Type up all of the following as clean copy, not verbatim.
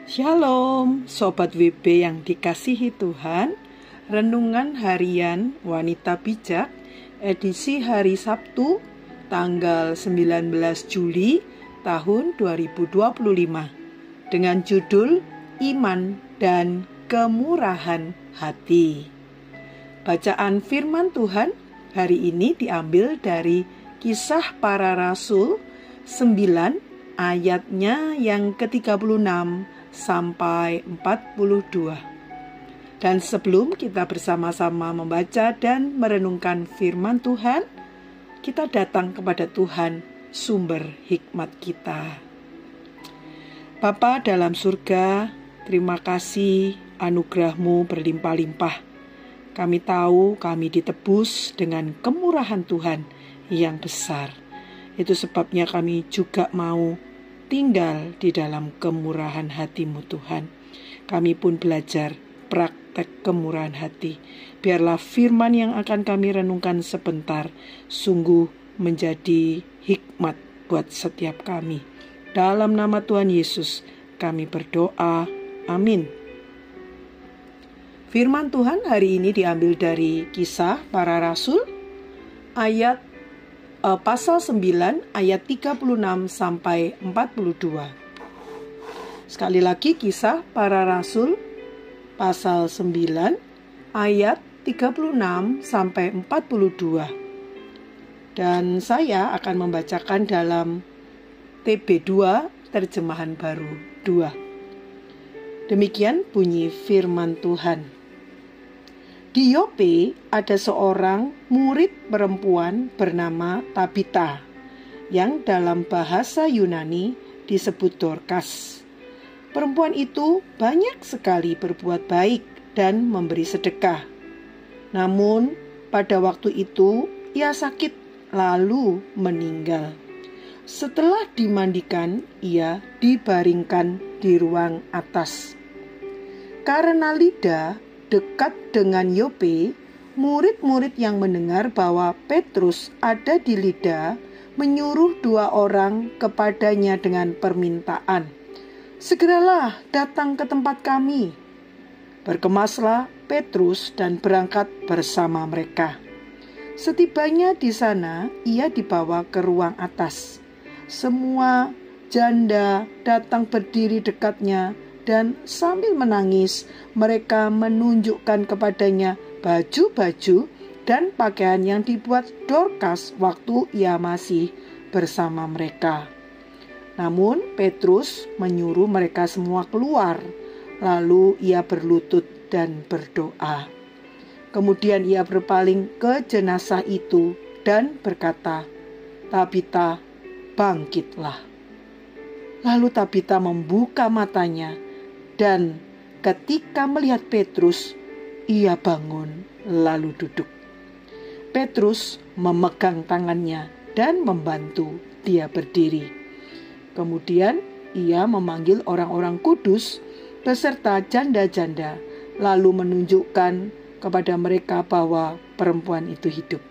Shalom, Sobat WB yang dikasihi Tuhan. Renungan Harian Wanita Bijak, edisi hari Sabtu, tanggal 19 Juli tahun 2025, dengan judul Iman dan Kemurahan Hati. Bacaan firman Tuhan hari ini diambil dari Kisah Para Rasul 9, ayatnya yang ke-36 sampai 42. Dan sebelum kita bersama-sama membaca dan merenungkan firman Tuhan, kita datang kepada Tuhan, sumber hikmat kita. Bapa dalam surga, terima kasih anugerah-Mu berlimpah-limpah. Kami tahu kami ditebus dengan kemurahan Tuhan yang besar. Itu sebabnya kami juga mau tinggal di dalam kemurahan hati-Mu Tuhan. Kami pun belajar praktek kemurahan hati. Biarlah firman yang akan kami renungkan sebentar sungguh menjadi hikmat buat setiap kami. Dalam nama Tuhan Yesus kami berdoa. Amin. Firman Tuhan hari ini diambil dari Kisah Para Rasul pasal 9 ayat 36 sampai 42. Sekali lagi Kisah Para Rasul pasal 9 ayat 36 sampai 42. Dan saya akan membacakan dalam TB2 terjemahan baru 2. Demikian bunyi firman Tuhan. Di Yope ada seorang murid perempuan bernama Tabita, yang dalam bahasa Yunani disebut Dorkas. Perempuan itu banyak sekali berbuat baik dan memberi sedekah. Namun pada waktu itu ia sakit lalu meninggal. Setelah dimandikan, ia dibaringkan di ruang atas. Karena Lida dekat dengan Yope, murid-murid yang mendengar bahwa Petrus ada di Lida menyuruh 2 orang kepadanya dengan permintaan, "Segeralah datang ke tempat kami." Berkemaslah Petrus dan berangkat bersama mereka. Setibanya di sana, ia dibawa ke ruang atas. Semua janda datang berdiri dekatnya, dan sambil menangis mereka menunjukkan kepadanya baju-baju dan pakaian yang dibuat Dorkas waktu ia masih bersama mereka. Namun Petrus menyuruh mereka semua keluar, lalu ia berlutut dan berdoa. Kemudian ia berpaling ke jenazah itu dan berkata, "Tabita, bangkitlah." Lalu Tabita membuka matanya, dan ketika melihat Petrus, ia bangun lalu duduk. Petrus memegang tangannya dan membantu dia berdiri. Kemudian ia memanggil orang-orang kudus beserta janda-janda, lalu menunjukkan kepada mereka bahwa perempuan itu hidup.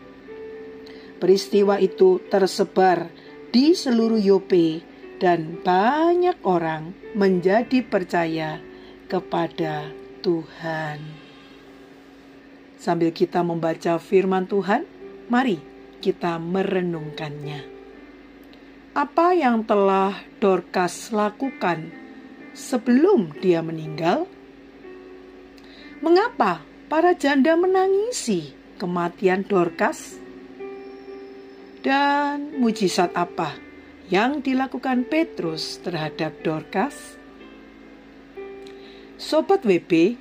Peristiwa itu tersebar di seluruh Yope, dan banyak orang menjadi percaya kepada Tuhan. Sambil kita membaca firman Tuhan, mari kita merenungkannya. Apa yang telah Dorkas lakukan sebelum dia meninggal? Mengapa para janda menangisi kematian Dorkas? Dan mujizat apa yang dilakukan Petrus terhadap Dorkas? Sobat WB,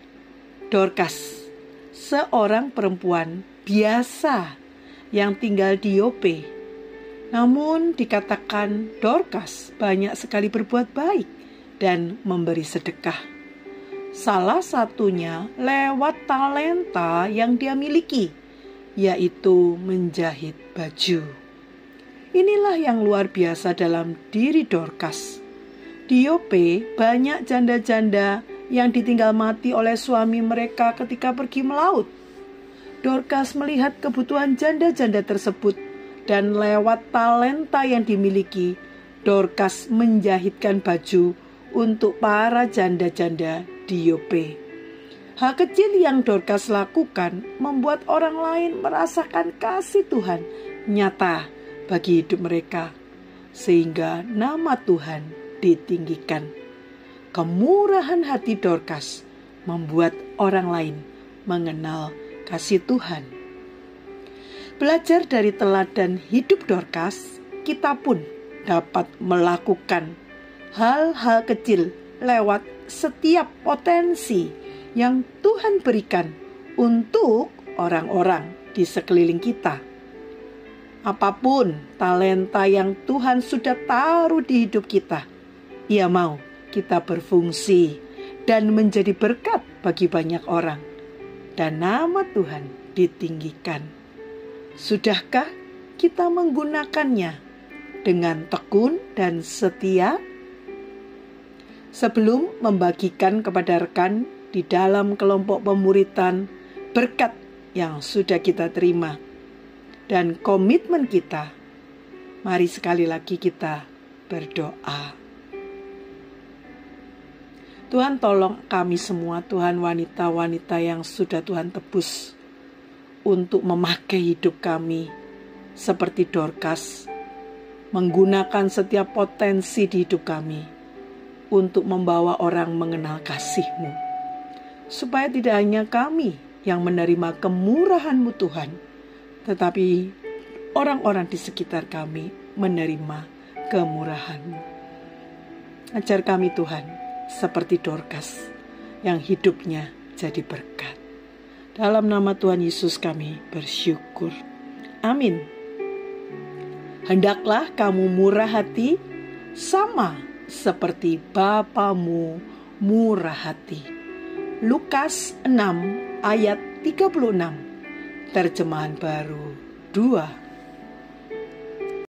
Dorkas, seorang perempuan biasa yang tinggal di Yope. Namun dikatakan Dorkas banyak sekali berbuat baik dan memberi sedekah. Salah satunya lewat talenta yang dia miliki, yaitu menjahit baju. Inilah yang luar biasa dalam diri Dorkas. Di Yope banyak janda-janda yang ditinggal mati oleh suami mereka ketika pergi melaut. Dorkas melihat kebutuhan janda-janda tersebut, dan lewat talenta yang dimiliki, Dorkas menjahitkan baju untuk para janda-janda di Yope. Hal kecil yang Dorcas lakukan membuat orang lain merasakan kasih Tuhan nyata bagi hidup mereka, sehingga nama Tuhan ditinggikan. Kemurahan hati Dorcas membuat orang lain mengenal kasih Tuhan. Belajar dari teladan hidup Dorcas, kita pun dapat melakukan hal-hal kecil lewat setiap potensi yang Tuhan berikan untuk orang-orang di sekeliling kita. Apapun talenta yang Tuhan sudah taruh di hidup kita, Ia mau kita berfungsi dan menjadi berkat bagi banyak orang, dan nama Tuhan ditinggikan. Sudahkah kita menggunakannya dengan tekun dan setia? Sebelum membagikan kepada rekan di dalam kelompok pemuritan berkat yang sudah kita terima dan komitmen kita, mari sekali lagi kita berdoa. Tuhan, tolong kami semua, Tuhan, wanita-wanita yang sudah Tuhan tebus untuk memakai hidup kami seperti Dorcas, menggunakan setiap potensi di hidup kami untuk membawa orang mengenal kasih-Mu. Supaya tidak hanya kami yang menerima kemurahan-Mu Tuhan, tetapi orang-orang di sekitar kami menerima kemurahan-Mu. Ajar kami Tuhan seperti Dorcas yang hidupnya jadi berkat. Dalam nama Tuhan Yesus kami bersyukur. Amin. Hendaklah kamu murah hati sama seperti Bapamu murah hati. Lukas 6 ayat 36, terjemahan baru 2.